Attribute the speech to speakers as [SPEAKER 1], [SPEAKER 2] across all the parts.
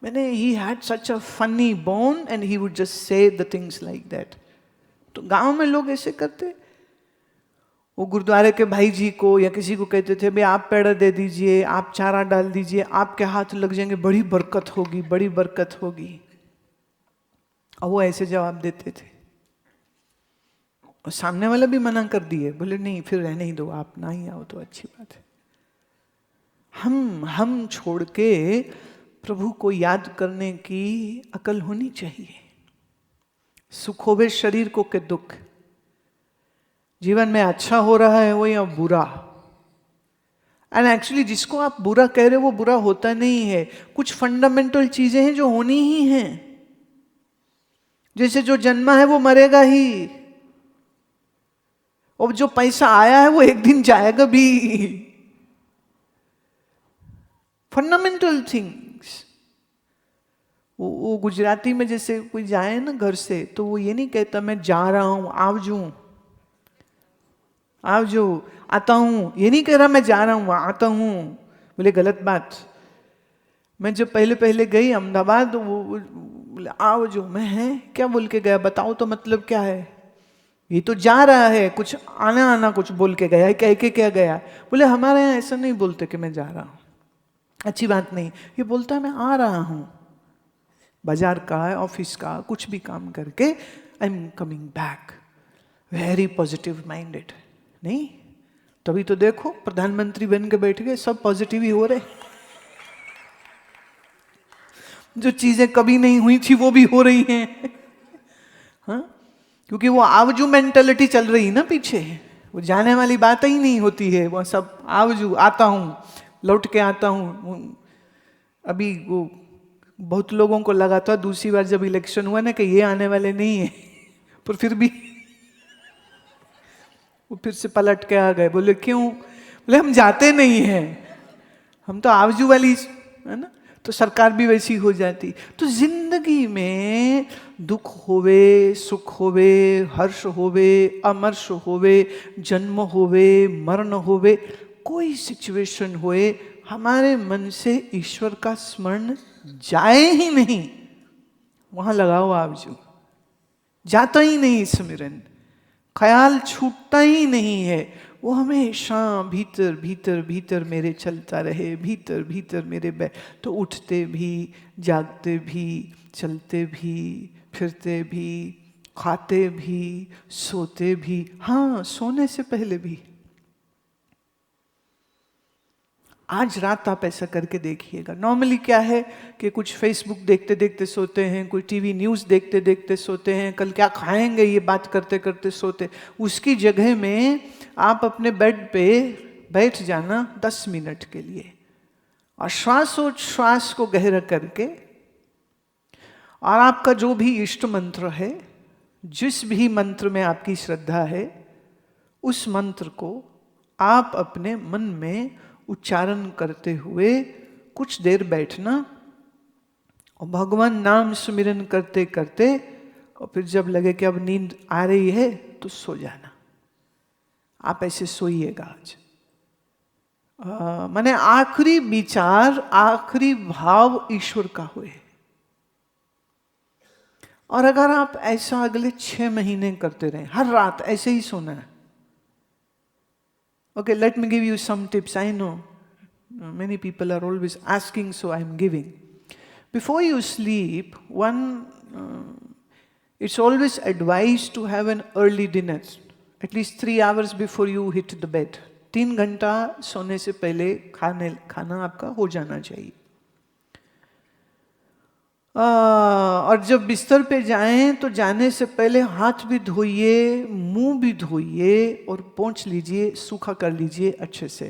[SPEAKER 1] मैंने he had such a funny bone and he would just say the things like that. तो गांव में लोग ऐसे करते, वो गुरुद्वारे के भाई जी को या किसी को कहते थे भाई आप पेड़ा दे दीजिए, आप चारा डाल दीजिए, आपके हाथ लग जाएंगे, बड़ी बरकत होगी, बड़ी बरकत होगी। और वो ऐसे जवाब देते थे, और सामने वाला भी मना कर दिए, बोले नहीं फिर रहने ही दो, आप ना ही आओ तो अच्छी बात है। हम छोड़ के प्रभु को याद करने की अकल होनी चाहिए। सुख होवे शरीर को के दुख, जीवन में अच्छा हो रहा है वो या बुरा। एंड एक्चुअली जिसको आप बुरा कह रहे हो वो बुरा होता नहीं है, कुछ फंडामेंटल चीजें हैं जो होनी ही हैं। जैसे जो जन्मा है वो मरेगा ही, और जो पैसा आया है वो एक दिन जाएगा भी। Fundamental things. वो गुजराती में जैसे कोई जाए ना घर से, तो वो ये नहीं कहता मैं जा रहा हूं आवजो आता हूं, ये नहीं कह रहा मैं जा रहा हूं आता हूं। बोले गलत बात। मैं जब पहले पहले गई अहमदाबाद, वो बोले आवजो, मैं है क्या बोल के गया, बताओ तो मतलब क्या है। ये तो जा रहा है, कुछ आना आना कुछ बोल के गया, कह के क्या गया। बोले हमारे यहाँ ऐसा नहीं बोलते कि मैं जा रहा हूं, अच्छी बात नहीं। ये बोलता है मैं आ रहा हूं, बाजार का, ऑफिस का, कुछ भी काम करके I am coming back. Very positive minded. नहीं, तभी तो देखो प्रधानमंत्री बन के बैठ गए, सब पॉजिटिव ही हो रहे। जो चीजें कभी नहीं हुई थी वो भी हो रही हैं। हाँ, क्योंकि वो आवजू मेंटेलिटी चल रही ना पीछे, वो जाने वाली बात ही नहीं होती है, वो सब आवजू, आता हूं, लौट के आता हूं। अभी वो बहुत लोगों को लगा था दूसरी बार जब इलेक्शन हुआ ना कि ये आने वाले नहीं है, पर फिर भी वो फिर से पलट के आ गए। बोले क्यों? बोले हम जाते नहीं हैं, हम तो आवजू वाली है ना, तो सरकार भी वैसी हो जाती। तो जिंदगी में दुख होवे, सुख होवे, हर्ष होवे, अमर्ष होवे, जन्म होवे, मरण होवे, कोई सिचुएशन होए, हमारे मन से ईश्वर का स्मरण जाए ही नहीं, वहां लगाओ आवजू, जाता ही नहीं स्मरण, ख्याल छूटता ही नहीं है, वो हमेशा भीतर भीतर भीतर मेरे चलता रहे, भीतर भीतर मेरे तो उठते भी, जागते भी, चलते भी, फिरते भी, खाते भी, सोते भी, हाँ सोने से पहले भी। आज रात आप ऐसा करके देखिएगा। नॉर्मली क्या है कि कुछ फेसबुक देखते देखते सोते हैं, कोई टीवी न्यूज़ देखते देखते सोते हैं, कल क्या खाएंगे ये बात करते करते सोते। उसकी जगह में आप अपने बेड पे बैठ जाना 10 मिनट के लिए, और श्वास को गहरा करके, और आपका जो भी इष्ट मंत्र है, जिस भी मंत्र में आपकी श्रद्धा है, उस मंत्र को आप अपने मन में उच्चारण करते हुए कुछ देर बैठना, और भगवान नाम सुमिरन करते करते, और फिर जब लगे कि अब नींद आ रही है तो सो जाना। आप ऐसे सोइएगा आज। माने आखिरी विचार, आखिरी भाव ईश्वर का हुए। और अगर आप ऐसा अगले 6 महीने करते रहे, हर रात ऐसे ही सोना है। Okay, let me give you some tips. I know many people are always asking, so I'm giving. Before you sleep, it's always advised to have an early dinner, at least 3 hours before you hit the bed. 3 घंटा सोने से पहले खाना आपका हो जाना चाहिए। और जब बिस्तर पे जाएं तो जाने से पहले हाथ भी धोइए, मुंह भी धोइए, और पोंछ लीजिए, सूखा कर लीजिए अच्छे से।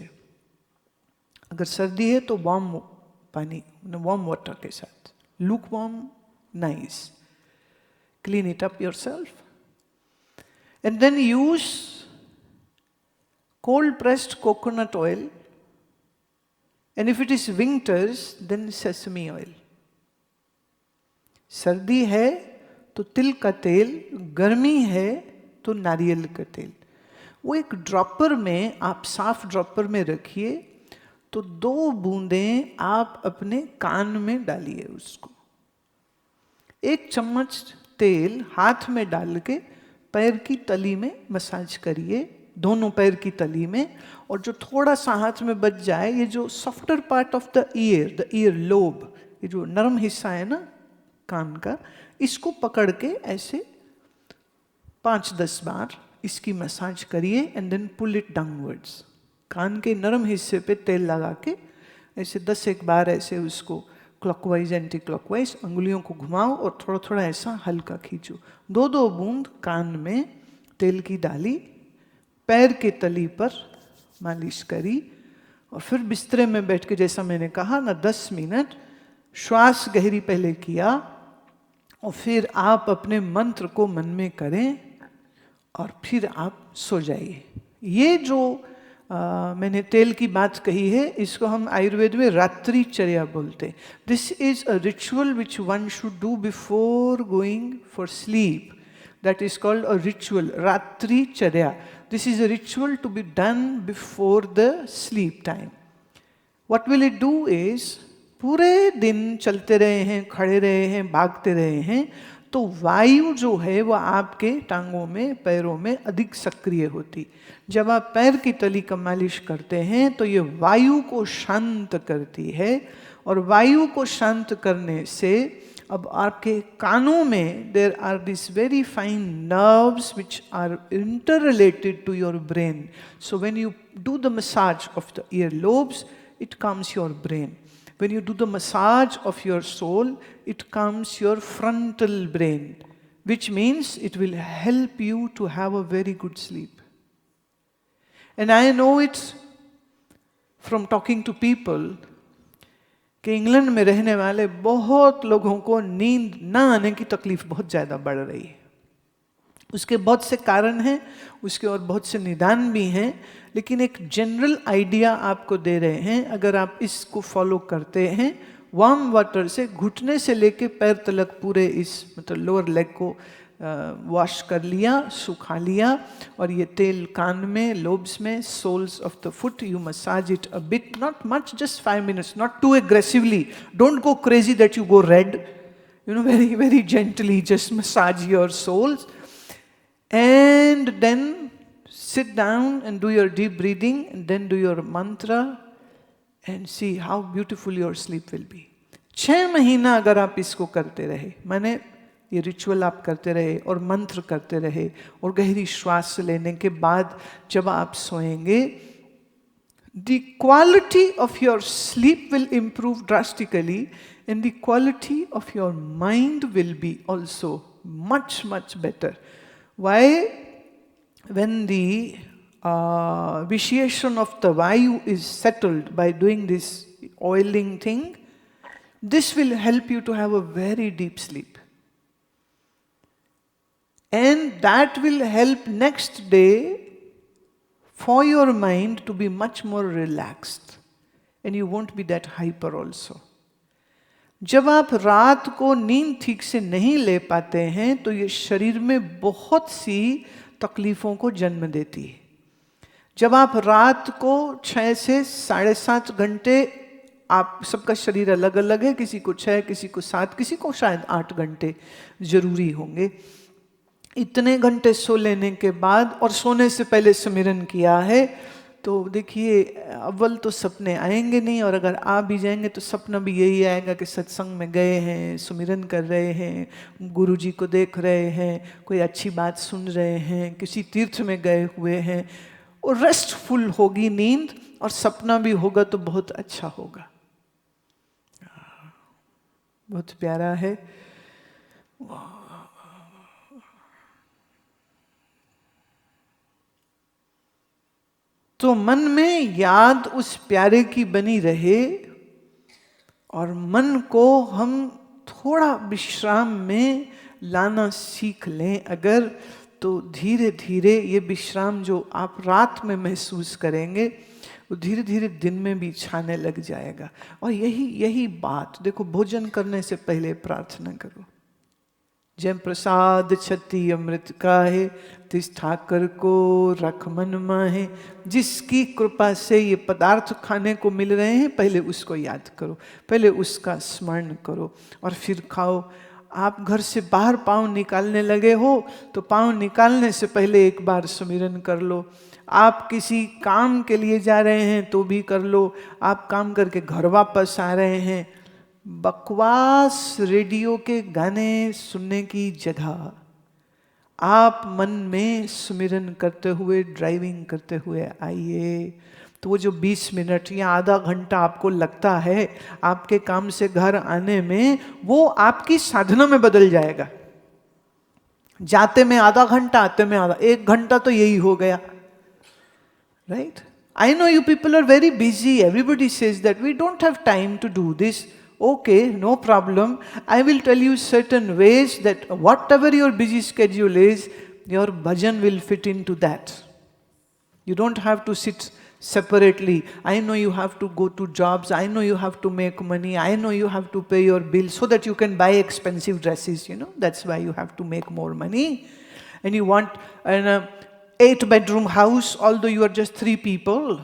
[SPEAKER 1] अगर सर्दी है तो वार्म पानी, वार्म वाटर के साथ, look warm, nice, clean it up yourself, and then use cold pressed coconut oil, and if it is winters then sesame oil. सर्दी है तो तिल का तेल, गर्मी है तो नारियल का तेल। वो एक ड्रॉपर में, आप साफ ड्रॉपर में रखिए, तो 2 बूंदें आप अपने कान में डालिए उसको। 1 चम्मच तेल हाथ में डाल के पैर की तली में मसाज करिए, दोनों पैर की तली में। और जो थोड़ा सा हाथ में बच जाए, ये जो softer part of the ear lobe, ये जो नरम हिस्सा है ना कान का, इसको पकड़ के ऐसे 5-10 बार इसकी मसाज करिए and then pull it downwards. कान के नरम हिस्से पे तेल लगा के ऐसे 10 बार ऐसे उसको क्लॉकवाइज एंटी क्लॉकवाइज अंगुलियों को घुमाओ और थोड़ा थोड़ा ऐसा हल्का खींचो। 2-2 बूंद कान में तेल की डाली, पैर के तली पर मालिश करी और फिर बिस्तरे में बैठ के जैसा मैंने कहा ना 10 मिनट श्वास गहरी पहले किया और फिर आप अपने मंत्र को मन में करें और फिर आप सो जाइए। ये जो मैंने तेल की बात कही है, इसको हम आयुर्वेद में रात्रि चर्या बोलते हैं। This is a ritual which one should do before going for sleep. That is called a ritual, Ratri Charya. This is a ritual to be done before the sleep time. What will it do is, पूरे दिन चलते रहे हैं, खड़े रहे हैं, भागते रहे हैं, तो वायु जो है वो आपके टांगों में, पैरों में अधिक सक्रिय होती। जब आप पैर की तली का मालिश करते हैं तो ये वायु को शांत करती है, और वायु को शांत करने से अब आपके कानों में there are this very fine nerves which are inter related to your brain. So when you do the massage of the ear lobes, it comes your brain. When you do the massage of your soul, it calms your frontal brain, which means it will help you to have a very good sleep. And I know it from talking to people कि England में रहने वाले बहुत लोगों को नींद ना आने की तकलीफ बहुत ज़्यादा बढ़ रही है. उसके बहुत से कारण हैं, उसके और बहुत से निदान भी हैं, लेकिन एक जनरल आइडिया आपको दे रहे हैं. अगर आप इसको फॉलो करते हैं, वार्म वाटर से घुटने से लेके पैर तलक पूरे इस मतलब लोअर लेग को वॉश कर लिया, सुखा लिया, और ये तेल कान में, लोब्स में, soles of the foot, you massage it a bit, not much, just 5 minutes, not too aggressively, don't go crazy that you go red, you know, very very gently, just massage your soles. And then sit down and do your deep breathing and then do your mantra and see how beautiful your sleep will be. 6 महीना अगर आप इसको करते रहे, माने ये ritual आप करते रहे और मंत्र करते रहे और गहरी श्वास लेने के बाद जब आप सोएंगे, the quality of your sleep will improve drastically and the quality of your mind will be also much, much better. Why? When the vitiation of the vayu is settled by doing this oiling thing, this will help you to have a very deep sleep. And that will help next day for your mind to be much more relaxed. And you won't be that hyper also. जब आप रात को नींद ठीक से नहीं ले पाते हैं तो ये शरीर में बहुत सी तकलीफ़ों को जन्म देती है. जब आप रात को 6 से 7.5 घंटे, आप सबका शरीर अलग अलग है, किसी को 6, किसी को 7, किसी को शायद 8 घंटे ज़रूरी होंगे. इतने घंटे सो लेने के बाद और सोने से पहले सुमिरन किया है तो देखिए, अव्वल तो सपने आएंगे नहीं, और अगर आ भी जाएंगे तो सपना भी यही आएगा कि सत्संग में गए हैं, सुमिरन कर रहे हैं, गुरु जी को देख रहे हैं, कोई अच्छी बात सुन रहे हैं, किसी तीर्थ में गए हुए हैं, और रेस्टफुल होगी नींद, और सपना भी होगा तो बहुत अच्छा होगा. बहुत प्यारा है. तो मन में याद उस प्यारे की बनी रहे, और मन को हम थोड़ा विश्राम में लाना सीख लें अगर, तो धीरे धीरे ये विश्राम जो आप रात में महसूस करेंगे वो धीरे धीरे दिन में भी छाने लग जाएगा. और यही बात देखो, भोजन करने से पहले प्रार्थना करो. जय प्रसाद छति अमृत का है, तिस ठाकर को रख मन माहे। जिसकी कृपा से ये पदार्थ खाने को मिल रहे हैं, पहले उसको याद करो, पहले उसका स्मरण करो और फिर खाओ। आप घर से बाहर पाँव निकालने लगे हो तो पाँव निकालने से पहले एक बार सुमिरन कर लो। आप किसी काम के लिए जा रहे हैं तो भी कर लो। आप काम करके घर वापस आ रहे हैं, बकवास रेडियो के गाने सुनने की जगह आप मन में सुमिरन करते हुए ड्राइविंग करते हुए आइए। तो वो जो 20 मिनट या आधा घंटा आपको लगता है आपके काम से घर आने में, वो आपकी साधना में बदल जाएगा। जाते में आधा घंटा, आते में आधा 1 घंटा तो यही हो गया, right? I know you people are very busy. Everybody says that we don't have time to do this. Okay, no problem. I will tell you certain ways that whatever your busy schedule is, your bhajan will fit into that. You don't have to sit separately. I know you have to go to jobs. I know you have to make money. I know you have to pay your bills so that you can buy expensive dresses, you know. That's why you have to make more money. And you want an 8-bedroom house, although you are just 3 people.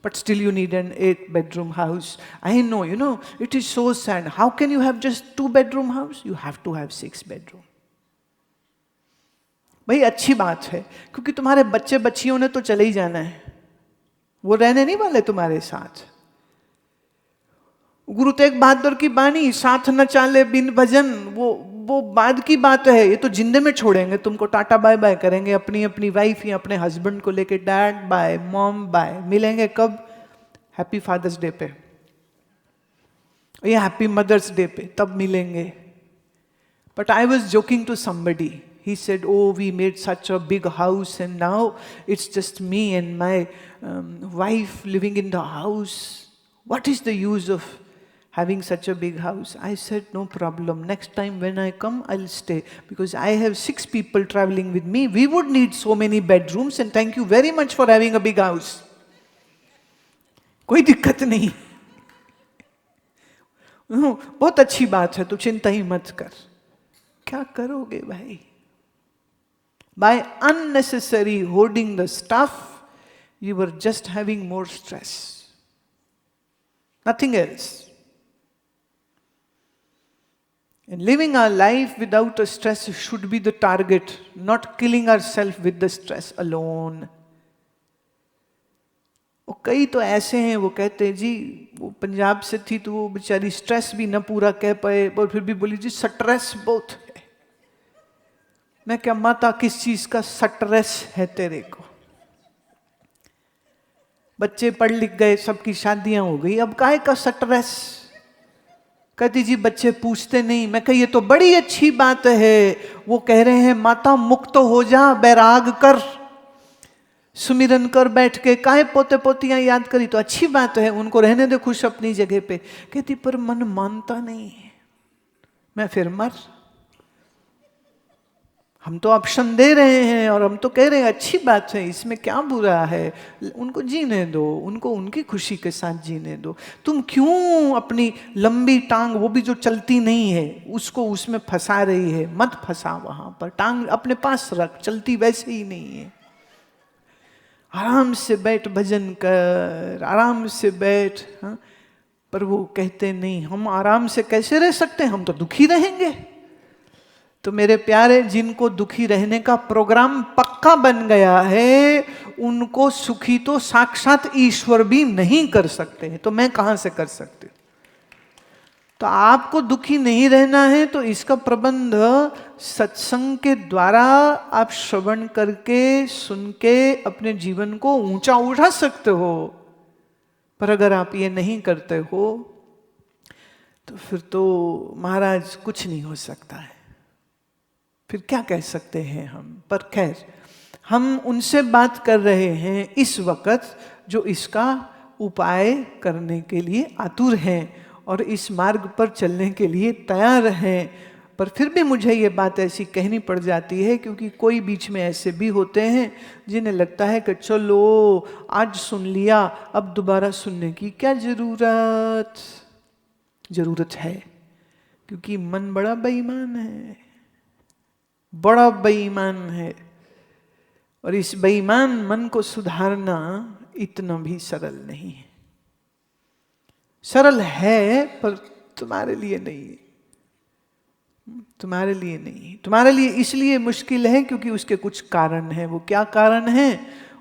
[SPEAKER 1] But still you need an 8-bedroom house. I know, you know, it is so sad. How can you have just 2-bedroom house? You have to have 6 bedroom. भाई अच्छी बात है, क्योंकि तुम्हारे बच्चे बच्चियों ने तो चले ही जाना है, वो रहने नहीं वाले तुम्हारे साथ। गुरु तेग बहादुर की बानी, साथ न चाले बिन भजन, वो बाद की बात है। ये तो जिंदे में छोड़ेंगे तुमको, टाटा बाय बाय करेंगे अपनी अपनी वाइफ या अपने हस्बैंड को लेके, डैड बाय, मॉम बाय। मिलेंगे कब? हैप्पी फादर्स डे पे या हैप्पी मदर्स डे पे, तब मिलेंगे। But I was joking to somebody, he said, oh, we made such a big house and now it's just me and my wife living in the house. What is the use of having such a big house? I said, no problem. Next time when I come, I'll stay, because I have 6 people traveling with me. We would need so many bedrooms, and thank you very much for having a big house. कोई दिक्कत नहीं। बहुत अच्छी बात है, तो चिंता ही मत कर। क्या करोगे भाई? By unnecessary hoarding the stuff, you were just having more stress. Nothing else. And living our life without a stress should be the target, not killing ourselves with the stress alone. और कई तो ऐसे हैं, वो कहते हैं जी वो पंजाब से थी तो वो बेचारी स्ट्रेस भी न पूरा कह पाए और फिर भी बोली जी स्ट्रेस बहुत है। मैं क्या माता, किस चीज का स्ट्रेस है तेरे को? बच्चे पढ़ लिख गए, सबकी शादियां हो गई, अब काहे का स्ट्रेस? कहती जी बच्चे पूछते नहीं। मैं कही ये तो बड़ी अच्छी बात है। वो कह रहे हैं माता मुक्त हो जा, बैराग कर, सुमिरन कर बैठ के, काहे पोते पोतियां याद करी? तो अच्छी बात है, उनको रहने दे खुश अपनी जगह पे। कहती पर मन मानता नहीं। मैं फिर मर। हम तो ऑप्शन दे रहे हैं और हम तो कह रहे हैं अच्छी बात है, इसमें क्या बुरा है? उनको जीने दो, उनको उनकी खुशी के साथ जीने दो। तुम क्यों अपनी लंबी टांग, वो भी जो चलती नहीं है, उसको उसमें फंसा रही है? मत फंसा वहां पर, टांग अपने पास रख, चलती वैसे ही नहीं है। आराम से बैठ, भजन कर, आराम से बैठ। हाँ? पर वो कहते नहीं, हम आराम से कैसे रह सकते हैं, हम तो दुखी रहेंगे। तो मेरे प्यारे, जिनको दुखी रहने का प्रोग्राम पक्का बन गया है, उनको सुखी तो साक्षात ईश्वर भी नहीं कर सकते हैं, तो मैं कहां से कर सकती हूं? तो आपको दुखी नहीं रहना है तो इसका प्रबंध सत्संग के द्वारा आप श्रवण करके, सुन के अपने जीवन को ऊंचा उठा सकते हो। पर अगर आप ये नहीं करते हो तो फिर तो महाराज कुछ नहीं हो सकता है। फिर क्या कह सकते हैं हम? पर खैर, हम उनसे बात कर रहे हैं इस वक्त जो इसका उपाय करने के लिए आतुर हैं और इस मार्ग पर चलने के लिए तैयार हैं। पर फिर भी मुझे ये बात ऐसी कहनी पड़ जाती है, क्योंकि कोई बीच में ऐसे भी होते हैं जिन्हें लगता है कि चलो आज सुन लिया, अब दोबारा सुनने की क्या जरूरत है, क्योंकि मन बड़ा बेईमान है। बड़ा बेईमान है, और इस बेईमान मन को सुधारना इतना भी सरल नहीं है। सरल है पर तुम्हारे लिए नहीं है, तुम्हारे लिए नहीं, तुम्हारे लिए इसलिए मुश्किल है क्योंकि उसके कुछ कारण हैं। वो क्या कारण है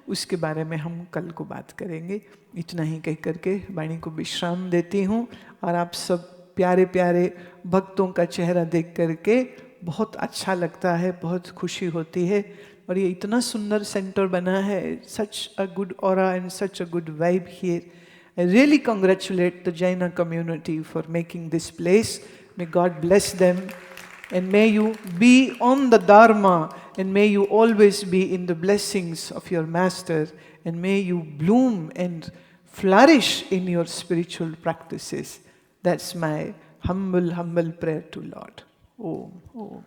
[SPEAKER 1] उसके बारे में हम कल को बात करेंगे। इतना ही कह करके वाणी को विश्राम देती हूँ, और आप सब प्यारे प्यारे भक्तों का चेहरा देख करके बहुत अच्छा लगता है, बहुत खुशी होती है। और ये इतना सुंदर सेंटर बना है, such a good aura and such a good vibe here. I really congratulate the Jaina community for making this place. May God bless them, and may you be on the Dharma, and may you always be in the blessings of your Master, and may you bloom and flourish in your spiritual practices. That's my humble prayer to Lord. Om, Om.